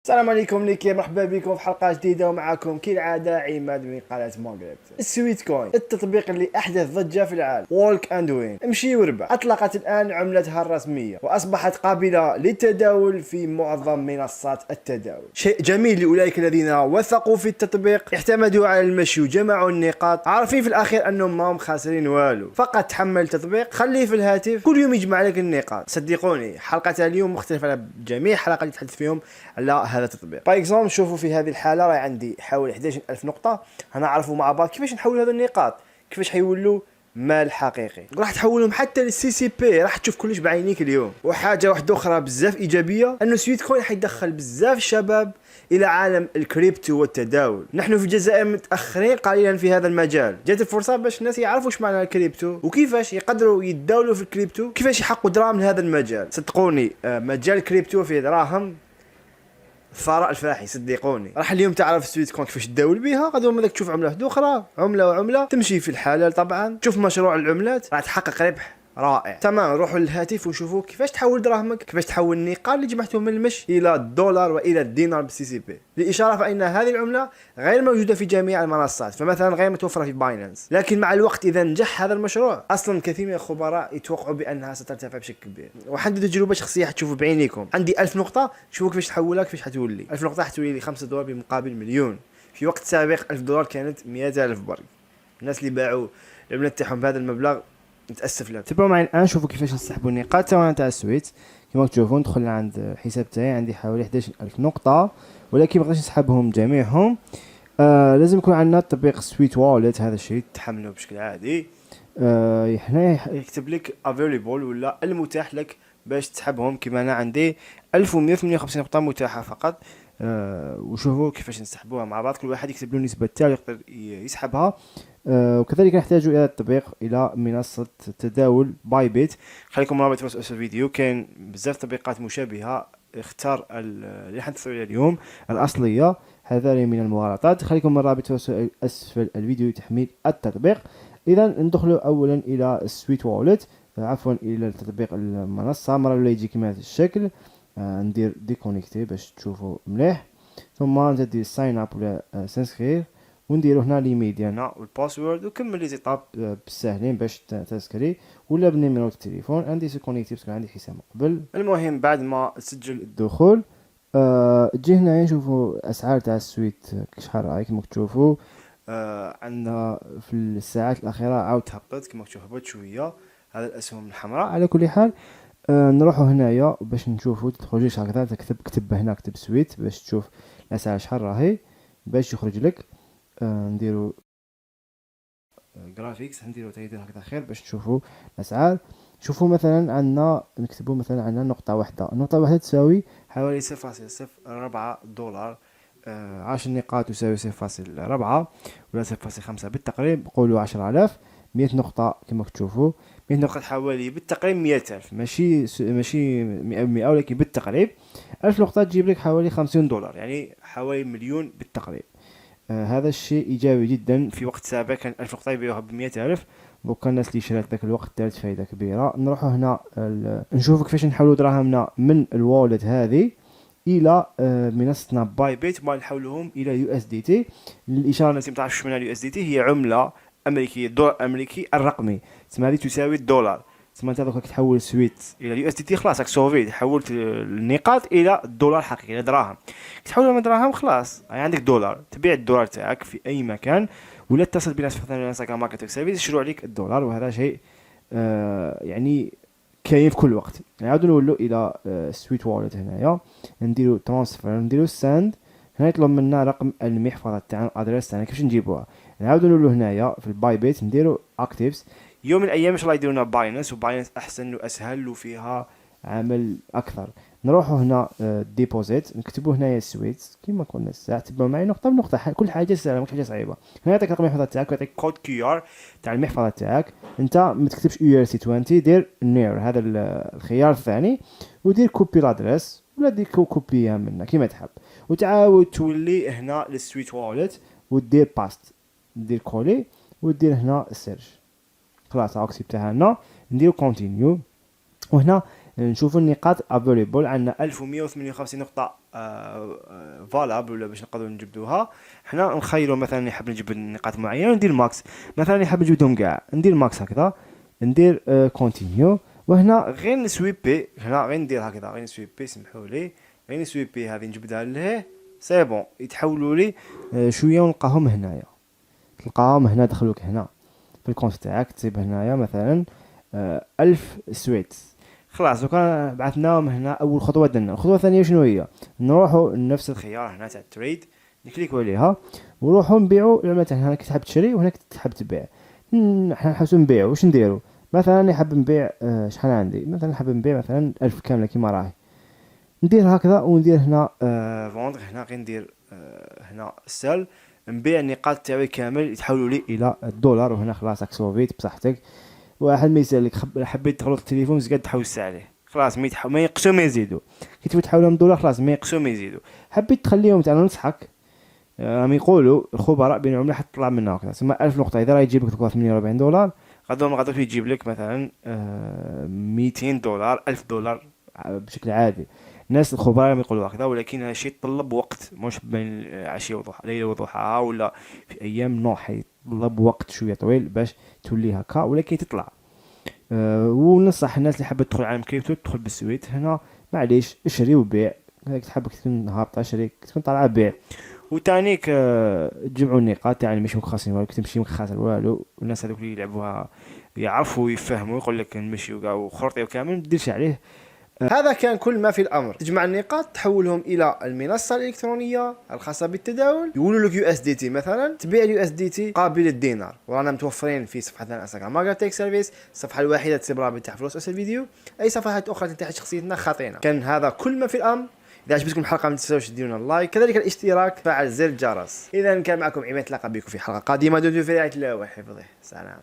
السلام عليكم ليكي، مرحبا بكم في حلقه جديده ومعكم كالعاده عماد من قناه مونغريبت. السويت كوين التطبيق اللي احدث ضجه في العالم، وولك اند وين امشي وربح، اطلقت الان عملتها الرسميه واصبحت قابله للتداول في معظم منصات التداول. شيء جميل لاولئك الذين وثقوا في التطبيق، اعتمدوا على المشي وجمعوا النقاط، عارفين في الاخير انهم ما هم خاسرين والو. فقط تحمل التطبيق، خليه في الهاتف، كل يوم يجمع لك النقاط. صدقوني حلقه اليوم مختلفه على جميع الحلقات اللي تحدث فيهم على هذا التطبيق. باي اكزومبل شوفوا في هذه الحاله راهي عندي حوالي 11000 نقطه. هنعرفوا مع بعض كيفاش نحول هذه النقاط، كيفاش حيولوا مال حقيقي. راح تحولهم حتى للسي سي بي، راح تشوف كلش بعينيك اليوم. وحاجه واحده اخرى بزاف ايجابيه، انه سويت كوين حيدخل بزاف شباب الى عالم الكريبتو والتداول. نحن في الجزائر متاخرين قليلا في هذا المجال، جات الفرصه باش الناس يعرفوا ايش معنى الكريبتو وكيفاش يقدروا يتداولوا في الكريبتو، كيفاش يحققوا دراهم لهذا المجال. صدقوني مجال الكريبتو فيه دراهم ثراء الفاحي. صدقوني راح اليوم تعرف سويت كوين كيفاش تداول بها، غدوه مالك تشوف عمله واحده اخرى، عمله وعمله تمشي في الحلال. طبعا تشوف مشروع العملات راح تحقق ربح رائع. تمام، روحوا للهاتف وشوفوا كيفاش تحول دراهمك، كيفاش تحول النقاط اللي جمعتهم من المشي الى الدولار والى الدينار بالسي سي بي. للاشاره فان هذه العمله غير موجوده في جميع المنصات، فمثلا غير متوفره في باينانس، لكن مع الوقت اذا نجح هذا المشروع، اصلا كثير من الخبراء يتوقعوا بانها سترتفع بشكل كبير. وحددوا تجربه شخصيه حتشوفوا بعينيكم. عندي 1000 نقطه، شوفوا كيفاش تحولها، كيفاش حتولي 1000 نقطه حتولي لي $5 بمقابل مليون. في وقت سابق $1000 كانت 100,000 برك. الناس اللي باعوا العملات تاعهم بهذا المبلغ نتاسف لهم. تبعوا معي الان شوفوا كيفاش نسحبوا النقاط تاعنا تاع السويت. كما تشوفوا ندخل عند الحساب تاعي، عندي حوالي 11000 نقطه، ولكن ما نقدرش نسحبهم جميعهم. لازم يكون عندنا تطبيق سويت والت. هذا الشيء تحمله بشكل عادي. هنا يكتب لك available ولا المتاح لك باش تسحبهم. كما انا عندي 1158 نقطه متاحه فقط. وشوفوا كيفاش نسحبوها مع بعض، كل واحد يكتب له النسبه تاعو يقدر يسحبها. وكذلك نحتاج الى التطبيق الى منصه تداول باي بيت. خليكم رابط في وصف الفيديو، كاين بزاف تطبيقات مشابهه، اختار اللي حنتفعوا عليه اليوم الاصليه، هذا من المغالطات. خليكم الرابط في وصف اسفل الفيديو لتحميل التطبيق. اذا ندخلوا اولا الى السويت والت، عفوا الى التطبيق المنصه. مره ولا يجي كما هذا الشكل. ندير ديكونيكتي باش تشوفوا مليح، ثم ندير ساين اب ولا سانسكرير، ونديرو هنا ليميل ديالنا والباسورد، وكمل لي زيتاب بالساهلين باش تسكري ولا بالنيميرو التليفون. عندي سيكونيكتي باسكو عندي حساب قبل. المهم بعد ما تسجل الدخول تجي هنايا نشوفوا اسعار تاع السويت شحال راهي. كما تشوفوا عندنا في الساعات الاخيره عاود هبط، كما تشوفوا هبط شويه هذا الاسهم الحمراء. على كل حال نروحوا هنايا باش نشوفوا، تخرجيش هكذا، كتب هنا، كتب سويت باش تشوف الاسعار شحال راهي باش يخرج لك. نديرو جرافيكس، نديرو تايدر هكذا خير باش نشوفوا الاسعار. شوفوا مثلا عندنا، نكتبوا مثلا عندنا نقطه واحده تساوي حوالي 0.04 دولار. 10 نقاط تساوي 0.4 ولا 0.5 بالتقريب. قولوا 10000. 100 نقطة كما تشوفوا 100 نقطة حوالي بالتقريب 100,000، ماشي 100 ولكن بالتقريب 1000 نقطة تجيب لك حوالي $50، يعني حوالي مليون بالتقريب. هذا الشيء إيجابي جدا. في وقت سابق كان 1000 نقطة يبيعوها ب100,000، دوكا الناس اللي شرات ذاك الوقت دارت فايدة كبيرة. نروحوا هنا نشوفوا كيفاش نحولوا دراهمنا من الوالد هذه الى منصتنا باي بيت، ما نحولهم الى يو اس دي تي. الاشاره التي ما تعرفش منها اليو اس دي تي هي عمله امريكيه، الدولار الامريكي الرقمي، تسمى هذه تساوي الدولار. تسمى انت دوك تحول السويت الى اليو اس دي تي خلاص راك سوفيت، حولت النقاط الى الدولار حقيقي، الى دراهم. تحولهم من دراهم خلاص يعني عندك دولار، تبيع الدولار تاعك في اي مكان، ولا تتصل بناس في انستغرام ماركتينغ سيرفيس يشروا عليك الدولار. وهذا شيء يعني كاين في كل وقت. نعاودو نولو الى سويت والت. هنايا نديرو ترانسفير، نديرو ساند. هنا يطلب منا رقم المحفظه تاعنا، الادريس تاعنا، كيفاش نجيبوها. نعاودو نولو هنايا في الباي بيت، نديرو اكتيفز. يوم من الايام ان شاء الله يديرونا باينانس، وباينانس احسن واسهل وفيها عمل اكثر. نروحوا هنا ديبوزيت، نكتبوا هنايا السويت كيما قلنا الساعه. تبعوا معي نقطه بنقطه، كل حاجه سهله مش حاجه صعيبه. هنا يعطيك رقم المحفظه تاعك، ويعطيك كود كيو ار تاع المحفظه تاعك. انت ما تكتبش يو ار سي 20، دير نير، هذا الخيار الثاني، ودير كوبي لادريس ولا دير كوبيها منها كيما تحب، وتعاود تولي هنا للسويت والت ودير باست، دير كولي ودير هنا السيرش. خلاص اكسبتها لنا، نديرو كونتينيو. وهنا نشوفوا النقاط افيليبل. عندنا 1158 نقطه فالابل ولا باش نقدروا نجبدوها. حنا نخيروا مثلا نحب نجبد نقاط معينه وندير ماكس. مثلا نحب نجبدهم كاع ندير ماكس هكذا، ندير كونتينيو، وهنا غير نسويبي. هنا غير ندير هكذا، غير نسويبي، سمحوا لي، غير نسويبي هذه نجبدها له سي بون، يتحولوا لي شويه ونلقاهم هنايا. تلقاهم هنا دخلوك هنا في الكونت تاعك، تصيب هنايا مثلا 1000 سويت. خلاص وكان بعثناهم هنا. اول خطوه درنا. الخطوه الثانيه شنو هي؟ نروحوا لنفس الخيار هنا تاع التريد، نكليكوا عليها ونروحوا نبيعوا العملات. هنا تحب تشري وهنا تحب تبيع. احنا نحبسوا نبيعوا. واش نديروا؟ مثلا نحب نبيع شحال عندي، مثلا نحب نبيع مثلا 1000 كامله كيما راهي. ندير هكذا وندير هنا فوندر. هنا غير ندير هنا سيل، نبيع النقاط تاعي كامل يتحولوا لي الى الدولار. وهنا خلاص اكسوفيت بصحتك. واحد ما يسالك حبيت تخلط التليفون زقد تحوس عليه، خلاص ما يقصوا ما يزيدوا. كي تبي تحولهم دولار خلاص ما يقصوا ما يزيدوا. حبيت تخليهم تاع ننصحك، راهم يقولوا الخبراء بين العمله حتى تطلع منها هكذا. تسمى 1000 نقطه اذا راه يجيب لك 48 دولار، غادي يجيب لك مثلا 200 دولار 1000 دولار بشكل عادي. الناس الخبراء يقولوا هكذا، ولكن هذا الشيء يتطلب وقت، مش بين عشيه وضحى ليله وضحاها ولا في ايام. نو، حيطلب وقت شويه طويل باش تولي هكا، ولكن تطلع. وننصح الناس اللي حابه تدخل عالم كريبتو تدخل بالسويت. هنا معليش اشري وبيع، هيك تحب تكون هابطه اشري، تكون طالعه بيع. وتانيك تجمعوا النقاط، يعني مش خاسرين والو، تمشي خاسر والو. الناس هذوك اللي يلعبوها يعرفوا يفهموا، يقول لك نمشي وخرطي وكامل ما ديرش عليه. هذا كان كل ما في الامر. تجمع النقاط، تحولهم الى المنصه الالكترونيه الخاصه بالتداول. يقولوا لك USDT مثلا، تبيع USDT قابل للدينار. ورانا متوفرين في صفحتنا الانستغرام ماغا تيك سيرفيس، الصفحه الوحيده تسيب رابط تحت في وصف الفيديو. اي صفحات اخرى تحت شخصيتنا خاطينا. كان هذا كل ما في الامر. اذا عجبتكم الحلقه ما تنساوش ديرونا اللايك، كذلك الاشتراك، فعل زر الجرس. اذا كان معكم عماد، نتلاقى بكم في حلقه قادمه. دمتم في رعايه الله وحفظه. سلام.